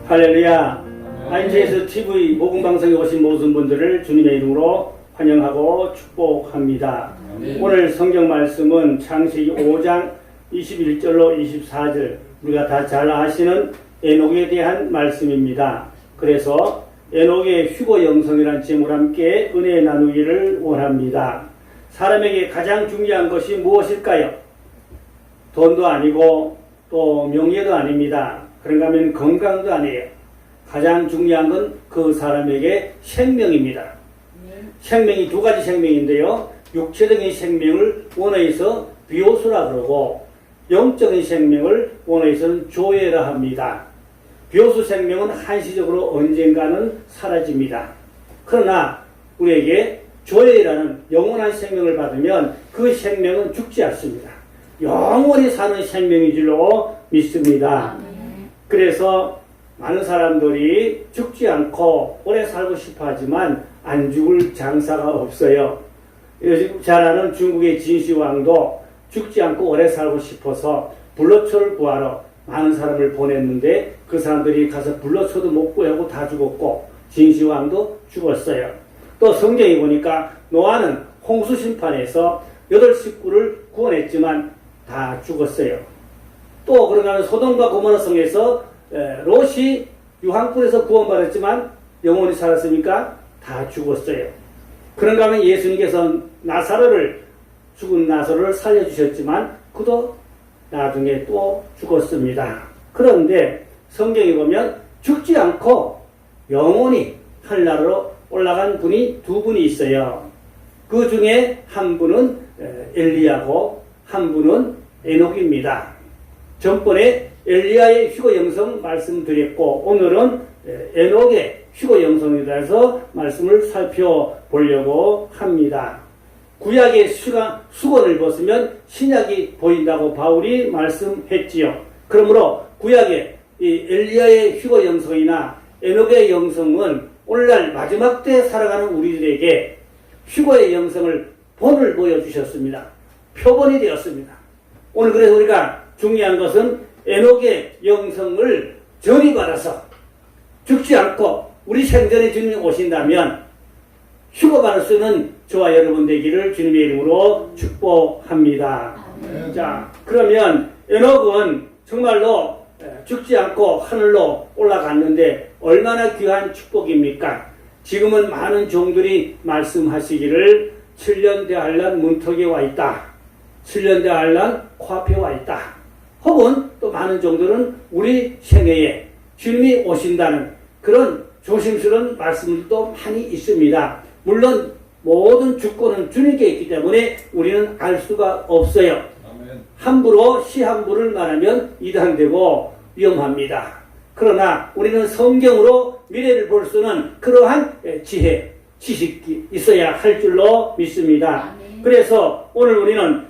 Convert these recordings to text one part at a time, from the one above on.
할렐루야. IGS TV 모금방송에 오신 모든 분들을 주님의 이름으로 환영하고 축복합니다. 오늘 성경 말씀은 창세기 5장 21절로 24절, 우리가 다 잘 아시는 에녹에 대한 말씀입니다. 그래서 에녹의 휴거 영성이라는 제목과 함께 은혜 나누기를 원합니다. 사람에게 가장 중요한 것이 무엇일까요? 돈도 아니고 또 명예도 아닙니다. 그런가 하면 건강도 아니에요. 가장 중요한 건 그 사람에게 생명입니다. 생명이 두 가지 생명인데요. 육체적인 생명을 원어에서 비오수라 그러고, 영적인 생명을 원어에서는 조예라 합니다. 비오수 생명은 한시적으로 언젠가는 사라집니다. 그러나 우리에게 조예라는 영원한 생명을 받으면 그 생명은 죽지 않습니다. 영원히 사는 생명인 줄로 믿습니다. 그래서 많은 사람들이 죽지 않고 오래 살고 싶어 하지만 안 죽을 장사가 없어요. 요즘 잘 아는 중국의 진시황도 죽지 않고 오래 살고 싶어서 불로초를 구하러 많은 사람을 보냈는데 그 사람들이 가서 불로초도 못 구하고 다 죽었고 진시황도 죽었어요. 또 성경에 보니까 노아는 홍수 심판에서 8식구를 구원했지만 다 죽었어요. 또 그런가 하면 소돔과 고모라 성에서 롯이 유황불에서 구원받았지만 영원히 살았으니까 다 죽었어요. 그런가 하면 예수님께서 죽은 나사로를 살려주셨지만 그도 나중에 또 죽었습니다. 그런데 성경에 보면 죽지 않고 영원히 하늘나라로 올라간 분이 두 분이 있어요. 그 중에 한 분은 엘리야고 한 분은 에녹입니다. 전번에 엘리야의 휴거 영성 말씀드렸고, 오늘은 에녹의 휴거 영성에 대해서 말씀을 살펴보려고 합니다. 구약의 수건을 벗으면 신약이 보인다고 바울이 말씀했지요. 그러므로 구약의 이 엘리야의 휴거 영성이나 에녹의 영성은 오늘날 마지막 때 살아가는 우리들에게 휴거의 영성을 본을 보여주셨습니다. 표본이 되었습니다. 오늘 그래서 우리가 중요한 것은 에녹의 영성을 전이받아서 죽지 않고 우리 생전에 주님이 오신다면 휴거받을 수 있는 저와 여러분 되기를 주님의 이름으로 축복합니다. 자, 그러면 에녹은 정말로 죽지 않고 하늘로 올라갔는데 얼마나 귀한 축복입니까? 지금은 많은 종들이 말씀하시기를 7년 대환란 문턱에 와 있다. 7년 대환란 코앞에 와 있다. 혹은 또 많은 종들은 우리 생애에 주님이 오신다는 그런 조심스러운 말씀들도 많이 있습니다. 물론 모든 주권은 주님께 있기 때문에 우리는 알 수가 없어요. 아멘. 함부로 시함부를 말하면 이단되고 위험합니다. 그러나 우리는 성경으로 미래를 볼 수는 그러한 지혜, 지식이 있어야 할 줄로 믿습니다. 아멘. 그래서 오늘 우리는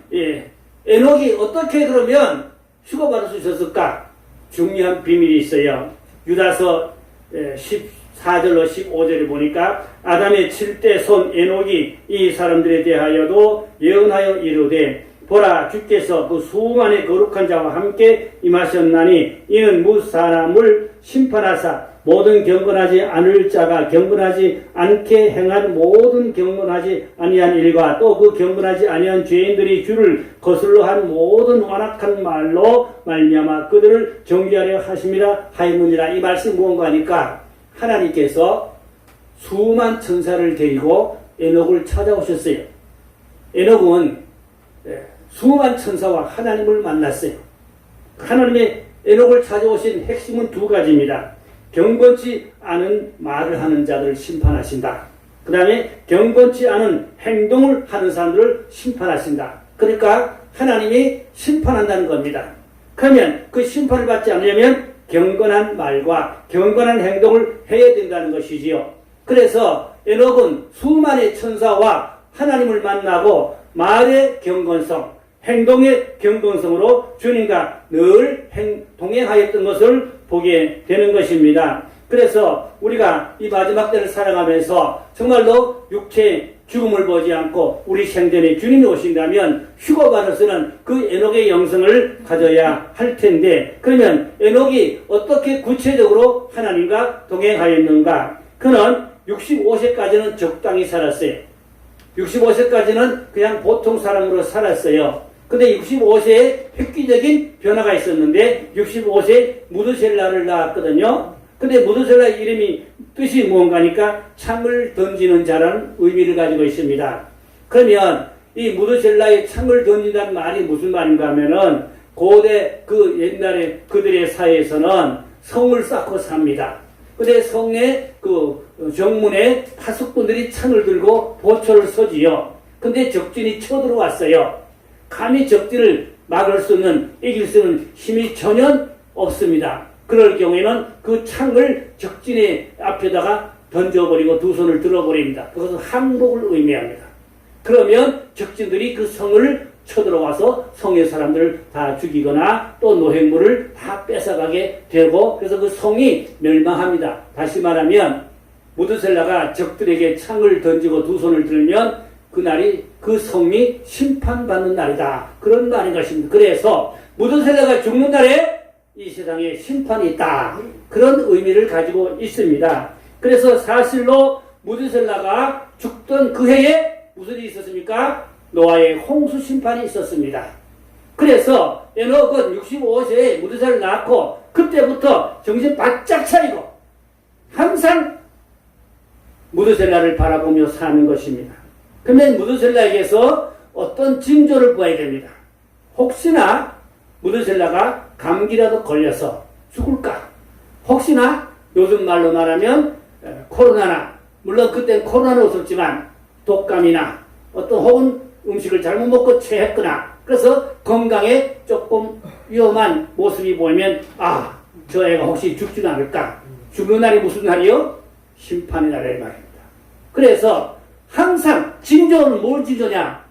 에녹이 어떻게 그러면 휴거받을 수 있었을까? 중요한 비밀이 있어요. 유다서 14절로 15절에 보니까 아담의 7대 손 에녹이 이 사람들에 대하여도 예언하여 이르되, 보라, 주께서 그 수많은 거룩한 자와 함께 임하셨나니 이는 무사람을 심판하사 모든 경건하지 않을 자가 경건하지 않게 행한 모든 경건하지 아니한 일과 또 그 경건하지 아니한 죄인들이 주를 거슬러 한 모든 완악한 말로 말미암아 그들을 정죄하려 하심이라 하였느니라. 이 말씀 무언가 하니까 하나님께서 수만 천사를 데리고 에녹을 찾아오셨어요. 에녹은 수만 천사와 하나님을 만났어요. 하나님의 에녹을 찾아오신 핵심은 두 가지입니다. 경건치 않은 말을 하는 자들을 심판하신다. 그 다음에 경건치 않은 행동을 하는 사람들을 심판하신다. 그러니까 하나님이 심판한다는 겁니다. 그러면 그 심판을 받지 않으려면 경건한 말과 경건한 행동을 해야 된다는 것이지요. 그래서 에녹은 수만의 천사와 하나님을 만나고 말의 경건성, 행동의 경건성으로 주님과 늘 동행하였던 것을 보게 되는 것입니다. 그래서 우리가 이 마지막 때를 살아가면서 정말로 육체의 죽음을 보지 않고 우리 생전에 주님이 오신다면 휴거받아서는 그 에녹의 영성을 가져야 할 텐데, 그러면 에녹이 어떻게 구체적으로 하나님과 동행하였는가? 그는 65세까지는 적당히 살았어요. 65세까지는 그냥 보통 사람으로 살았어요. 근데 65세에 획기적인 변화가 있었는데 65세에 무드셀라를 낳았거든요. 근데 무드셀라 이름이 뜻이 무언가니까 창을 던지는 자라는 의미를 가지고 있습니다. 그러면 이 무드셀라의 창을 던진다는 말이 무슨 말인가 하면은 고대 그 옛날에 그들의 사회에서는 성을 쌓고 삽니다. 근데 성의 그 정문에 파수꾼들이 창을 들고 보초를 서지요. 근데 적진이 쳐들어왔어요. 감히 적진을 막을 수 있는, 이길 수 있는 힘이 전혀 없습니다. 그럴 경우에는 그 창을 적진의 앞에다가 던져버리고 두 손을 들어버립니다. 그것은 항복을 의미합니다. 그러면 적진들이 그 성을 쳐들어와서 성의 사람들을 다 죽이거나 또 노획물을 다 뺏어가게 되고, 그래서 그 성이 멸망합니다. 다시 말하면 무드셀라가 적들에게 창을 던지고 두 손을 들면 그날이 그 성이 심판받는 날이다. 그런 말인 것입니다. 그래서 무드셀라가 죽는 날에 이 세상에 심판이 있다. 그런 의미를 가지고 있습니다. 그래서 사실로 무드셀라가 죽던 그 해에 무슨 일이 있었습니까? 노아의 홍수 심판이 있었습니다. 그래서 에녹은 65세에 무드셀라를 낳고 그때부터 정신 바짝 차리고 항상 무드셀라를 바라보며 사는 것입니다. 그러면 무드셀라에게서 어떤 징조를 보아야 됩니다. 혹시나 무드셀라가 감기라도 걸려서 죽을까? 혹시나 요즘 말로 말하면 코로나나, 물론 그때는 코로나는 없었지만 독감이나 어떤 혹은 음식을 잘못 먹고 체했거나 그래서 건강에 조금 위험한 모습이 보이면 아, 저 애가 혹시 죽지는 않을까? 죽는 날이 무슨 날이요? 심판의 날이 말입니다. 그래서 항상 징조는 뭘 징조냐?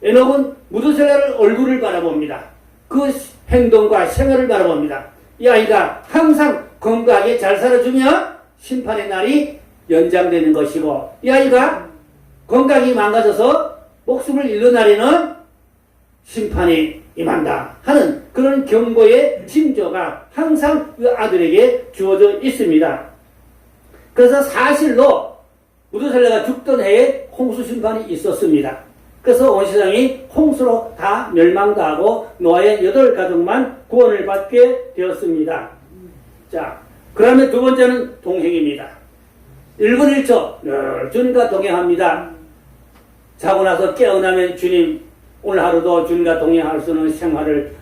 에녹은 무드셀라를 얼굴을 바라봅니다. 그 행동과 생활을 바라봅니다. 이 아이가 항상 건강하게 잘 살아주면 심판의 날이 연장되는 것이고, 이 아이가 건강이 망가져서 목숨을 잃는 날에는 심판이 임한다 하는 그런 경고의 징조가 항상 그 아들에게 주어져 있습니다. 그래서 사실로 무드셀라가 죽던 해에 홍수 심판이 있었습니다. 그래서 온 세상이 홍수로 다 멸망당하고 노아의 8가족만 구원을 받게 되었습니다. 자, 그러면 두 번째는 동행입니다. 1분 1초 늘 주님과 동행합니다. 자고 나서 깨어나면 주님, 오늘 하루도 주님과 동행할 수 있는 생활을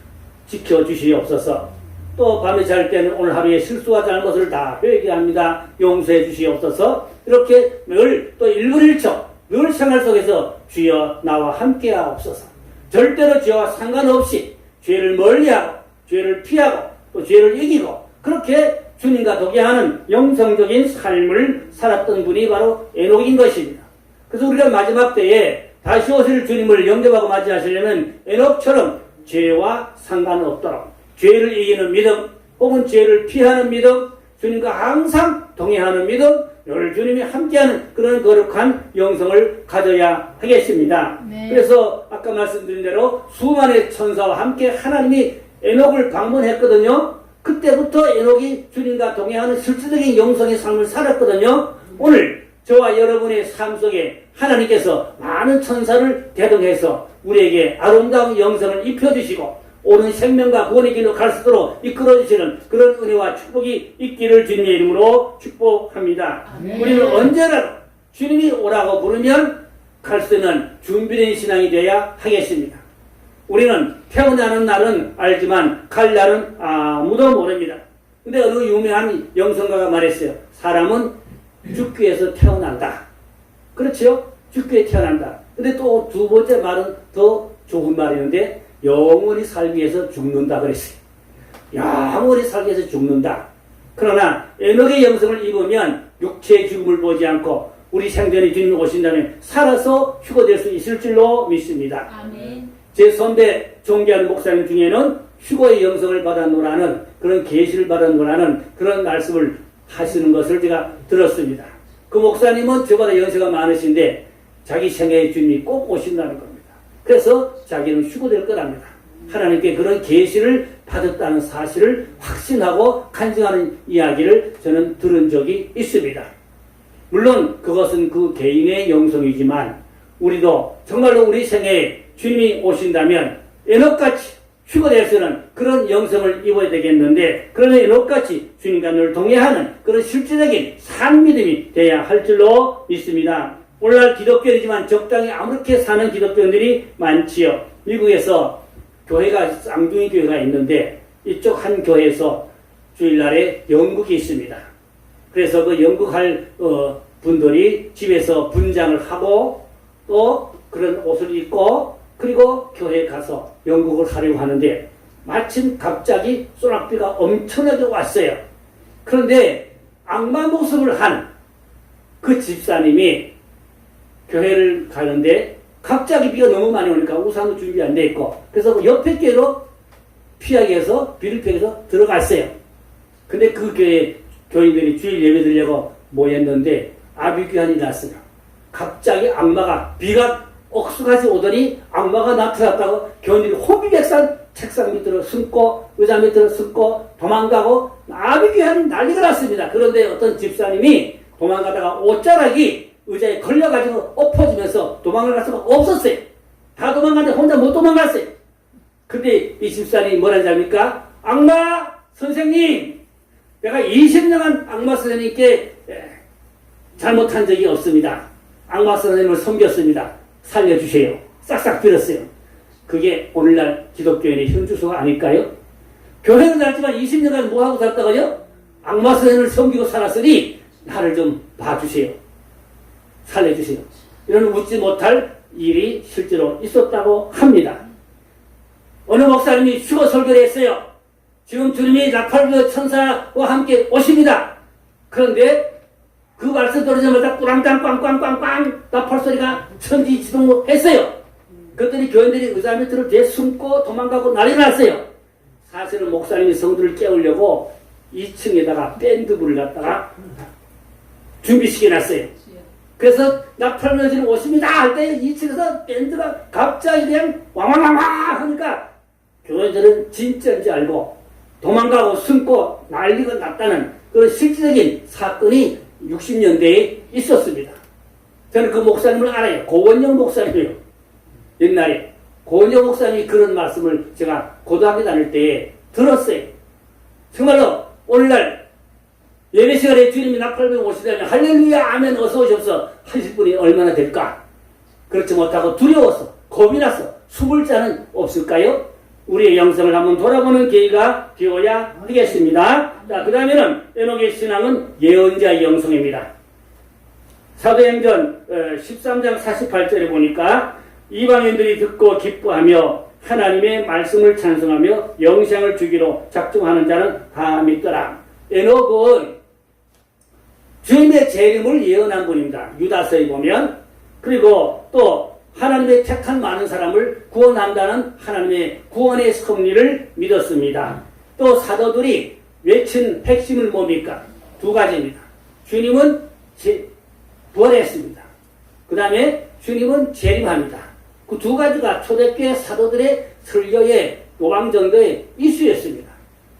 지켜주시옵소서. 또 밤에 잘 때는 오늘 하루의 실수와 잘못을 다 회개합니다. 용서해 주시옵소서. 이렇게 늘 또 1분 1초 늘 생활 속에서 주여 나와 함께 하옵소서. 절대로 죄와 상관없이 죄를 멀리하고 죄를 피하고 또 죄를 이기고 그렇게 주님과 동행하는 영성적인 삶을 살았던 분이 바로 에녹인 것입니다. 그래서 우리가 마지막 때에 다시 오실 주님을 영접하고 맞이하시려면 에녹처럼 죄와 상관없도록 죄를 이기는 믿음 혹은 죄를 피하는 믿음, 주님과 항상 동행하는 믿음, 늘 주님이 함께하는 그런 거룩한 영성을 가져야 하겠습니다. 네. 그래서 아까 말씀드린 대로 수많은 천사와 함께 하나님이 에녹을 방문했거든요. 그때부터 에녹이 주님과 동행하는 실질적인 영성의 삶을 살았거든요. 오늘 저와 여러분의 삶 속에 하나님께서 많은 천사를 대동해서 우리에게 아름다운 영성을 입혀주시고 옳은 생명과 구원의 길로 갈 수 있도록 이끌어주시는 그런 은혜와 축복이 있기를 주님의 이름으로 축복합니다. 네. 우리는 언제라도 주님이 오라고 부르면 갈 수 있는 준비된 신앙이 되어야 하겠습니다. 우리는 태어나는 날은 알지만 갈 날은 아무도 모릅니다. 근데 어느 유명한 영성가가 말했어요. 사람은 죽기 위해서 태어난다. 그렇죠? 죽기 위해 태어난다. 근데 또 두 번째 말은 더 좋은 말이었는데 영원히 살기 위해서 죽는다 그랬어요. 영원히 살기 위해서 죽는다. 그러나 에녹의 영성을 입으면 육체의 죽음을 보지 않고 우리 생전에 주님이 오신다면 살아서 휴거될 수 있을 줄로 믿습니다. 아멘. 제 선배 존경하는 목사님 중에는 휴거의 영성을 받았노라는 그런 계시를 받았노라는 그런 말씀을 하시는 것을 제가 들었습니다. 그 목사님은 저보다 연세가 많으신데 자기 생애에 주님이 꼭 오신다는 겁니다. 그래서 자기는 휴거될 거랍니다. 하나님께 그런 계시를 받았다는 사실을 확신하고 간증하는 이야기를 저는 들은 적이 있습니다. 물론 그것은 그 개인의 영성이지만 우리도 정말로 우리 생애에 주님이 오신다면 에녹같이 휴거될 수 있는 그런 영성을 입어야 되겠는데, 그런 에녹같이 주님과 늘 동행하는 그런 실질적인 산 믿음이 돼야 할 줄로 믿습니다. 오늘날 기독교이지만 적당히 아무렇게 사는 기독교인들이 많지요. 미국에서 교회가 쌍둥이 교회가 있는데 이쪽 한 교회에서 주일날에 연극이 있습니다. 그래서 그 연극할 분들이 집에서 분장을 하고 또 그런 옷을 입고 그리고 교회에 가서 연극을 하려고 하는데 마침 갑자기 소낙비가 엄청나게 왔어요. 그런데 악마 모습을 한 그 집사님이 교회를 가는데 갑자기 비가 너무 많이 오니까 우산도 준비 안 돼 있고 그래서 그 옆에 교회로 피하기 위해서 비를 피해서 들어갔어요. 근데 그 교회 교인들이 주일 예배 드리려고 모였는데 아비규환이 났어요. 갑자기 악마가 비가 억수같이 오더니 악마가 나타났다고 교인들이 호비백산 책상 밑으로 숨고 의자 밑으로 숨고 도망가고 아비규환이 난리가 났습니다. 그런데 어떤 집사님이 도망가다가 옷자락이 의자에 걸려가지고 엎어지면서 도망을 갈 수가 없었어요. 다 도망갔는데 혼자 못 도망갔어요. 근데 이 집사님이 뭐라는지 압니까? 악마 선생님, 내가 20년간 악마 선생님께 잘못한 적이 없습니다. 악마 선생님을 섬겼습니다. 살려주세요. 싹싹 빌었어요. 그게 오늘날 기독교인의 현주소가 아닐까요? 교회는 다녔지만 20년간 뭐하고 살다가요? 악마 선생님을 섬기고 살았으니 나를 좀 봐주세요. 살려주세요. 이런 웃지 못할 일이 실제로 있었다고 합니다. 어느 목사님이 휴거 설교를 했어요. 지금 주님이 나팔 천사와 함께 오십니다. 그런데 그 말씀 들으자마자 꾸랑짱 꽝꽝꽝꽝 나팔 소리가 천지지동했어요. 그랬더니 교인들이 의자 밑으로 뒤에 숨고 도망가고 난리가 났어요. 사실은 목사님이 성도를 깨우려고 2층에다가 밴드부를 갖다가 준비시켜놨어요. 그래서 나팔면지는 오십니다 할 때 2층에서 밴드가 갑자기 그냥 왕왕왕왕 하니까 교인들은 진짜인지 알고 도망가고 숨고 난리가 났다는 그런 실질적인 사건이 60년대에 있었습니다. 저는 그 목사님을 알아요. 고원영 목사님이에요. 옛날에 고원영 목사님이 그런 말씀을 제가 고등학교 다닐 때에 들었어요. 정말로 오늘날 예배 시간에 주님이 나팔면 오시다면 할렐루야 아멘 어서 오셔서 하실 분이 얼마나 될까? 그렇지 못하고 두려워서 겁이 나서 숨을 자는 없을까요? 우리의 영성을 한번 돌아보는 계기가 되어야 하겠습니다. 자, 그 다음에는 에녹의 신앙은 예언자의 영성입니다. 사도행전 13장 48절에 보니까 이방인들이 듣고 기뻐하며 하나님의 말씀을 찬송하며 영생을 주기로 작정하는 자는 다 믿더라. 에녹은 주님의 재림을 예언한 분입니다. 유다서에 보면. 그리고 또 하나님의 택한 많은 사람을 구원한다는 하나님의 구원의 섭리를 믿었습니다. 또 사도들이 외친 핵심은 뭡니까? 두 가지입니다. 주님은 부활했습니다. 그 다음에 주님은 재림합니다. 그 두 가지가 초대교회 사도들의 설교의 노방정도의 이슈였습니다.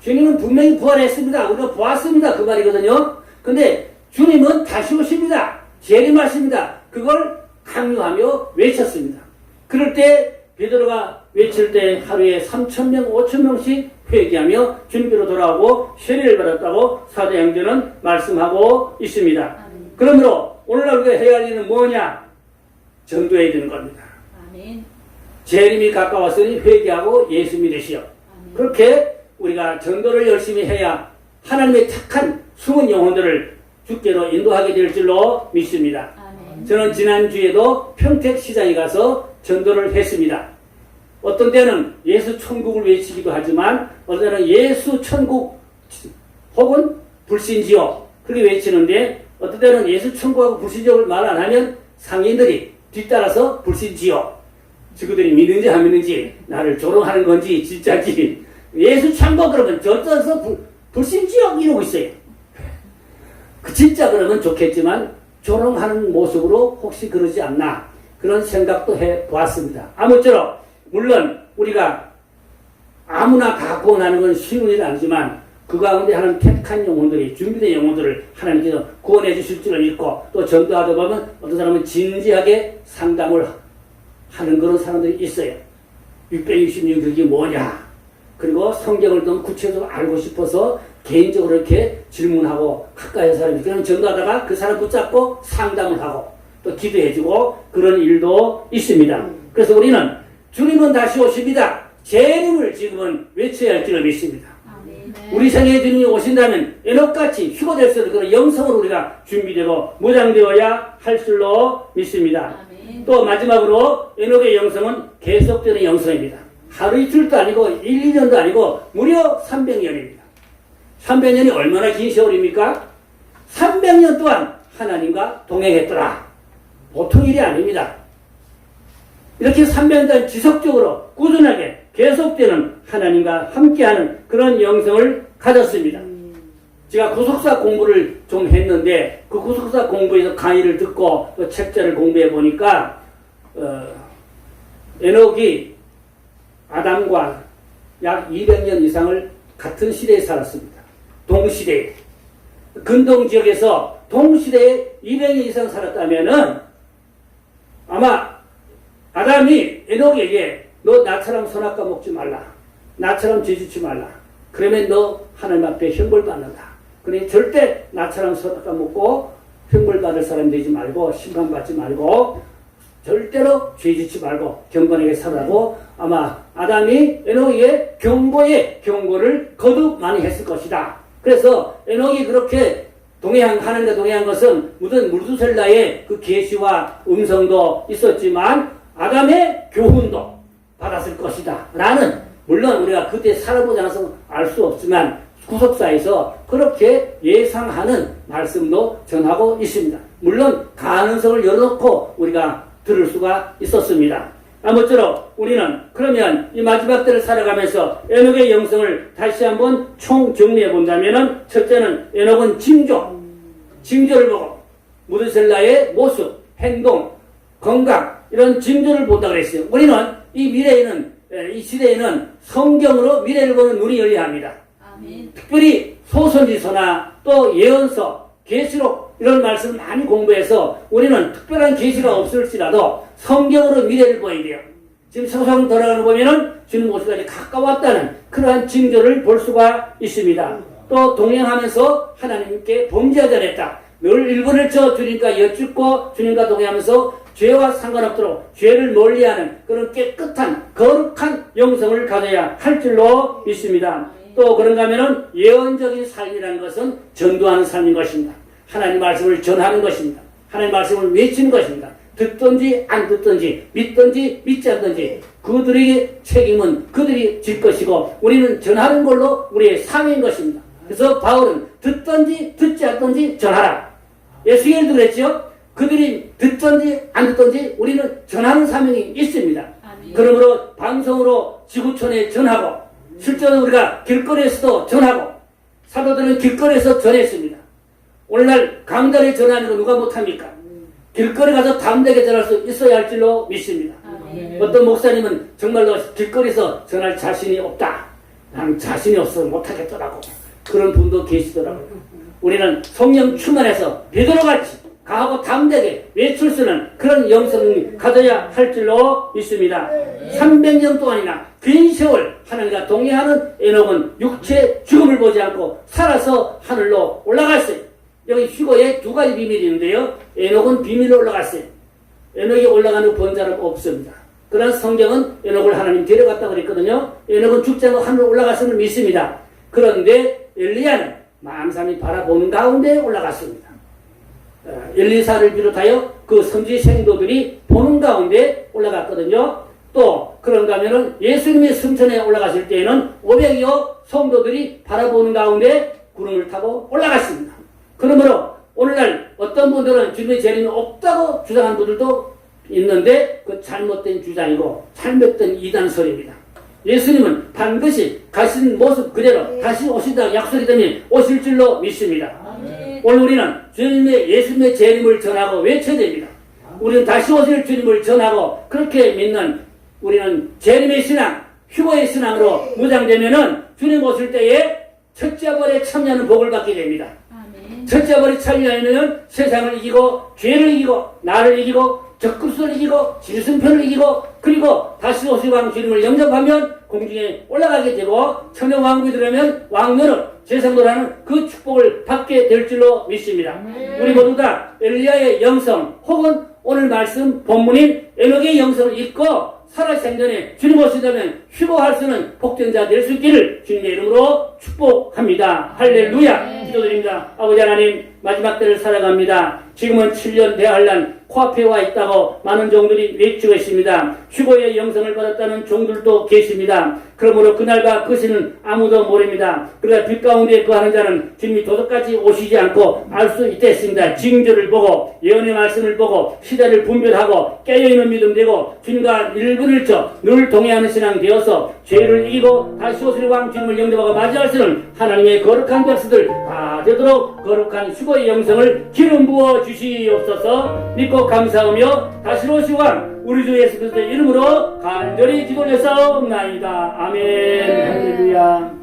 주님은 분명히 부활했습니다. 우리가 보았습니다. 그 말이거든요. 근데 주님은 다시 오십니다. 재림하십니다. 그걸 강요하며 외쳤습니다. 그럴 때 베드로가 외칠 때 하루에 3,000명, 5,000명씩 회개하며 주님께로 돌아오고 세례를 받았다고 사도행전은 말씀하고 있습니다. 그러므로 오늘날 우리가 해야 할 일은 뭐냐? 전도해야 되는 겁니다. 아멘. 재림이 가까웠으니 회개하고 예수 믿으시오. 그렇게 우리가 전도를 열심히 해야 하나님의 착한 숨은 영혼들을 주께로 인도하게 될 줄로 믿습니다. 아멘. 저는 지난주에도 평택시장에 가서 전도를 했습니다. 어떤 때는 예수 천국을 외치기도 하지만 어떤 때는 예수 천국 혹은 불신지옥 그렇게 외치는데 어떤 때는 예수 천국하고 불신지옥을 말 안 하면 상인들이 뒤따라서 불신지옥 지구들이 믿는지 안 믿는지 나를 조롱하는 건지 진짜지 예수 천국 그러면 저쪽에서 불신지옥 이러고 있어요. 진짜 그러면 좋겠지만 조롱하는 모습으로 혹시 그러지 않나 그런 생각도 해보았습니다. 아무쪼록 물론 우리가 아무나 갖고 나는 건 쉬운 일은 아니지만 그 가운데 하는 택한 영혼들이 준비된 영혼들을 하나님께서 구원해 주실 줄을 믿고 또 전도하다 보면 어떤 사람은 진지하게 상담을 하는 그런 사람들이 있어요. 666이 뭐냐 그리고 성경을 좀 구체적으로 알고 싶어서 개인적으로 이렇게 질문하고 가까이 사람이 그럼 전도하다가 그 사람 붙잡고 상담을 하고 또 기도해주고 그런 일도 있습니다. 그래서 우리는 주님은 다시 오십니다. 재림을 지금은 외쳐야 할 줄을 믿습니다. 우리 생에 주님이 오신다면 에녹같이 휴거될 수 있는 그런 영성으로 우리가 준비되고 무장되어야 할 줄로 믿습니다. 또 마지막으로 에녹의 영성은 계속되는 영성입니다. 하루 이틀도 아니고 1, 2년도 아니고 무려 300년입니다. 300년이 얼마나 긴 세월입니까? 300년 동안 하나님과 동행했더라. 보통 일이 아닙니다. 이렇게 300년 동안 지속적으로 꾸준하게 계속되는 하나님과 함께하는 그런 영성을 가졌습니다. 제가 구속사 공부를 좀 했는데 그 구속사 공부에서 강의를 듣고 또 책자를 공부해 보니까 에녹이 아담과 약 200년 이상을 같은 시대에 살았습니다. 동시대에. 근동 지역에서 동시대에 200년 이상 살았다면은 아마 아담이 에녹에게 너 나처럼 선악과 먹지 말라. 나처럼 죄짓지 말라. 그러면 너 하나님 앞에 형벌 받는다. 그러니 절대 나처럼 선악과 먹고 형벌 받을 사람 되지 말고 심판받지 말고 절대로 죄짓지 말고 경건하게 살라고 아마 아담이 에녹에게 경고를 거듭 많이 했을 것이다. 그래서 에녹이 그렇게 하나님과 동행한 것은 무슨 물두셀라의 그 계시와 음성도 있었지만 아담의 교훈도 받았을 것이다. 라는 물론 우리가 그때 살아보지 않아서 알 수 없지만 구속사에서 그렇게 예상하는 말씀도 전하고 있습니다. 물론 가능성을 열어놓고 우리가 들을 수가 있었습니다. 아무쪼록 우리는 그러면 이 마지막 때를 살아가면서 에녹의 영성을 다시 한번 총정리해 본다면 첫째는 에녹은 징조를 보고 무드셀라의 모습, 행동, 건강 이런 징조를 본다고 그랬어요. 우리는 이 시대에는 성경으로 미래를 보는 눈이 열려야 합니다. 아멘. 특별히 소선지서나 또 예언서, 계시록 이런 말씀을 많이 공부해서 우리는 특별한 계시가 없을지라도 성경으로 미래를 보여야 돼요. 지금 서성 돌아가는 거 보면은 주님 오시기까지 가까웠다는 그러한 징조를 볼 수가 있습니다. 또 동행하면서 하나님께 범죄하지 않았다. 늘 일본을 쳐 주님과 여쭙고 주님과 동행하면서 죄와 상관없도록 죄를 멀리하는 그런 깨끗한 거룩한 영성을 가져야 할 줄로 믿습니다. 또 그런가 하면은 예언적인 삶이라는 것은 전도하는 삶인 것입니다. 하나님 말씀을 전하는 것입니다. 하나님 말씀을 외치는 것입니다. 듣든지 안 듣든지 믿든지 믿지 않든지 그들에게 책임은 그들이 질 것이고 우리는 전하는 걸로 우리의 사명인 것입니다. 그래서 바울은 듣든지 듣지 않든지 전하라. 예수님도 그랬죠. 그들이 듣든지 안 듣든지 우리는 전하는 사명이 있습니다. 그러므로 방송으로 지구촌에 전하고 실제로 우리가 길거리에서도 전하고 사도들은 길거리에서 전했습니다. 오늘날 강단에 전하는 거 누가 못합니까? 길거리 가서 담대하게 전할 수 있어야 할 줄로 믿습니다. 어떤 목사님은 정말로 길거리에서 전할 자신이 없다. 나는 자신이 없어서 못하겠더라고. 그런 분도 계시더라고요. 우리는 성령 충만해서 베드로같이 가하고 담대하게 외칠 수 있는 그런 영성을 가져야 할 줄로 믿습니다. 300년 동안이나 긴 세월 하나님과 동행하는 에녹은 육체 죽음을 보지 않고 살아서 하늘로 올라갔어요. 여기 휴거에 두 가지 비밀이 있는데요. 에녹은 비밀로 올라갔어요. 에녹이 올라가는 번자는 없습니다. 그러나 성경은 에녹을 하나님 데려갔다고 그랬거든요. 에녹은 죽지 않고 하늘로 올라갔음을 믿습니다. 그런데 엘리야는 만삼이 바라보는 가운데 올라갔습니다. 엘리사를 비롯하여 그 선지 생도들이 보는 가운데 올라갔거든요. 또 그런가 하면은 예수님의 승천에 올라갔을 때에는 500여 성도들이 바라보는 가운데 구름을 타고 올라갔습니다. 그러므로 오늘날 어떤 분들은 주님의 재림이 없다고 주장하는 분들도 있는데 그 잘못된 주장이고 잘못된 이단설입니다. 예수님은 반드시 가신 모습 그대로 다시 오신다고 약속이 되니 오실 줄로 믿습니다. 아멘. 오늘 우리는 주님의 예수님의 재림을 전하고 외쳐야 됩니다. 우리는 다시 오실 주님을 전하고 그렇게 믿는 우리는 재림의 신앙, 휴거의 신앙으로 무장되면은 주님 오실 때에 첫째 벌에 참여하는 복을 받게 됩니다. 첫째 벌에 참여하면 세상을 이기고 죄를 이기고 나를 이기고 적급수를 이기고 질승편을 이기고 그리고 다시 오실 왕 주님을 영접하면 공중에 올라가게 되고 천년왕국에 들어오면 왕노릇 제상노라는 그 축복을 받게 될 줄로 믿습니다. 우리 모두 다 엘리야의 영성 혹은 오늘 말씀 본문인 에녹의 영성을 읽고 살아생전에 주님 오시다면 휴거할 수 있는 복된 자 될 수 있기를 주님의 이름으로 축복합니다. 할렐루야. 기도드립니다. 아버지 하나님 마지막 때를 살아갑니다. 지금은 7년 대환란 코앞에 와 있다고 많은 종들이 외치고 있습니다. 휴거의 영성을 받았다는 종들도 계십니다. 그러므로 그날과 그 시는 아무도 모릅니다. 그러나 빛 가운데 거하는 자는 주님이 도덕까지 오시지 않고 알 수 있겠습니다. 징조를 보고 예언의 말씀을 보고 시대를 분별하고 깨어있는 믿음 되고 주님과 일분을 쳐 늘 동행하는 신앙 되어서 죄를 이기고 다시 오실 왕 주님을 영접하고 맞이할 수 있는 하나님의 거룩한 백성들 다 되도록 거룩한 휴거의 영성을 기름 부어 주시옵소서. 믿고 감사하며 다시 오실 왕 우리 주 예수 그리스도의 이름으로 간절히 기도해서 나이다. 아멘. 할렐루야.